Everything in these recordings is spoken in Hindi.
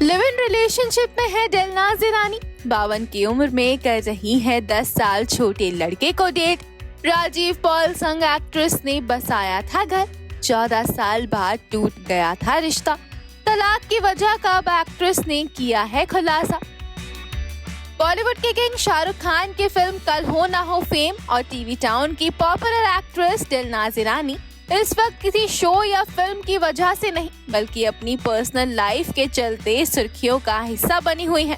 लिव इन रिलेशनशिप में है दिलनाज़ ईरानी। 52 की उम्र में कर रही है 10 साल छोटे लड़के को डेट। राजीव पॉल संग एक्ट्रेस ने बसाया था घर। 14 साल बाद टूट गया था रिश्ता। तलाक की वजह का अब एक्ट्रेस ने किया है खुलासा। बॉलीवुड के किंग शाहरुख खान की फिल्म कल हो ना हो फेम और टीवी टाउन की पॉपुलर एक्ट्रेस दिलनाज़ ईरानी इस वक्त किसी शो या फिल्म की वजह से नहीं बल्कि अपनी पर्सनल लाइफ के चलते सुर्खियों का हिस्सा बनी हुई हैं।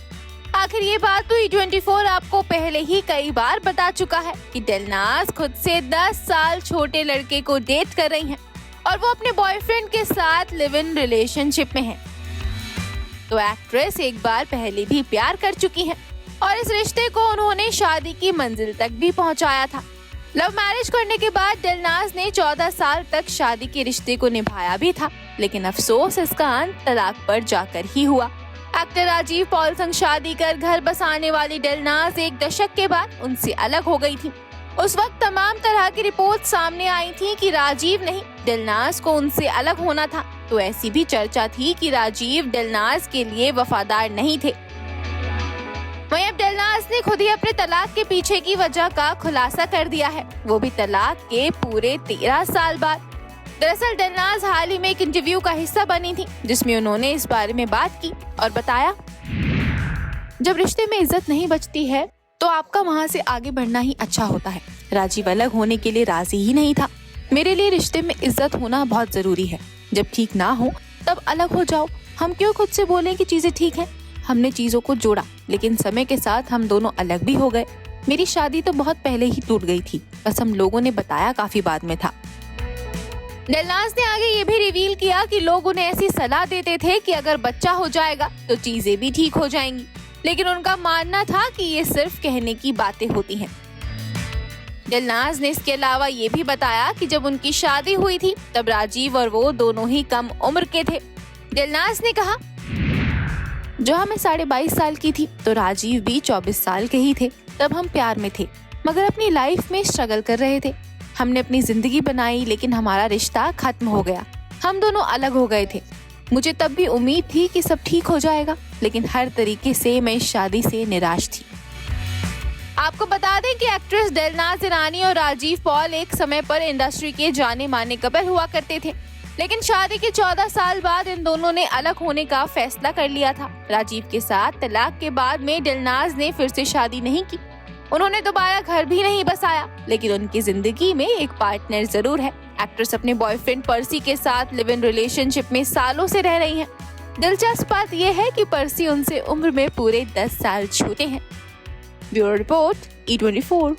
आखिर ये बात तो E24 आपको पहले ही कई बार बता चुका है कि दिलनाज़ खुद से 10 साल छोटे लड़के को डेट कर रही हैं और वो अपने बॉयफ्रेंड के साथ लिव इन रिलेशनशिप में है। तो एक्ट्रेस एक बार पहले भी प्यार कर चुकी हैं और इस रिश्ते को उन्होंने शादी की मंजिल तक भी पहुंचाया था। लव मैरिज करने के बाद दिलनाज़ ने 14 साल तक शादी के रिश्ते को निभाया भी था, लेकिन अफसोस इसका अंत तलाक पर जाकर ही हुआ। एक्टर राजीव पॉल संग शादी कर घर बसाने वाली दिलनाज़ एक दशक के बाद उनसे अलग हो गई थी। उस वक्त तमाम तरह की रिपोर्ट सामने आई थी कि राजीव नहीं दिलनाज़ को उनसे अलग होना था। तो ऐसी भी चर्चा थी कि राजीव दिलनाज़ के लिए वफादार नहीं थे। वहीं अब दिलनाज़ ने खुद ही अपने तलाक के पीछे की वजह का खुलासा कर दिया है, वो भी तलाक के पूरे 13 साल बाद। दरअसल दिलनाज़ हाल ही में एक इंटरव्यू का हिस्सा बनी थी जिसमें उन्होंने इस बारे में बात की और बताया, जब रिश्ते में इज्जत नहीं बचती है तो आपका वहाँ से आगे बढ़ना ही अच्छा होता है। राजीव अलग होने के लिए राजी ही नहीं था। मेरे लिए रिश्ते में इज्जत होना बहुत जरूरी है। जब ठीक ना हो तब अलग हो जाओ। हम क्यों खुद से बोलें कि चीजें ठीक हैं। हमने चीजों को जोड़ा, लेकिन समय के साथ हम दोनों अलग भी हो गए। मेरी शादी तो बहुत पहले ही टूट गई थी, बस हम लोगों ने बताया काफी बाद में था। दिलनाज़ ने आगे ये भी रिवील किया कि लोग उन्हें ऐसी सलाह देते थे कि अगर बच्चा हो जाएगा तो चीजें भी ठीक हो जाएंगी, लेकिन उनका मानना था कि ये सिर्फ कहने की बातें होती हैं। दिलनाज़ ने इसके अलावा ये भी बताया कि जब उनकी शादी हुई थी तब राजीव और वो दोनों ही कम उम्र के थे। दिलनाज़ ने कहा, जो मैं 22.5 साल की थी तो राजीव भी 24 साल के ही थे। तब हम प्यार में थे मगर अपनी लाइफ में स्ट्रगल कर रहे थे। हमने अपनी जिंदगी बनाई, लेकिन हमारा रिश्ता खत्म हो गया। हम दोनों अलग हो गए थे। मुझे तब भी उम्मीद थी कि सब ठीक हो जाएगा, लेकिन हर तरीके से मैं इस शादी से निराश थी। आपको बता दें कि एक्ट्रेस दिलनाज़ ईरानी और राजीव पॉल एक समय पर इंडस्ट्री के जाने माने कपल हुआ करते थे, लेकिन शादी के 14 साल बाद इन दोनों ने अलग होने का फैसला कर लिया था। राजीव के साथ तलाक के बाद में दिलनाज़ ने फिर से शादी नहीं की। उन्होंने दोबारा घर भी नहीं बसाया, लेकिन उनकी जिंदगी में एक पार्टनर जरूर है। एक्ट्रेस अपने बॉयफ्रेंड पर्सी के साथ लिव इन रिलेशनशिप में सालों से रह रही हैं। दिलचस्प बात यह है कि पर्सी उनसे उम्र में पूरे 10 साल छोटे हैं। Bureau report E24।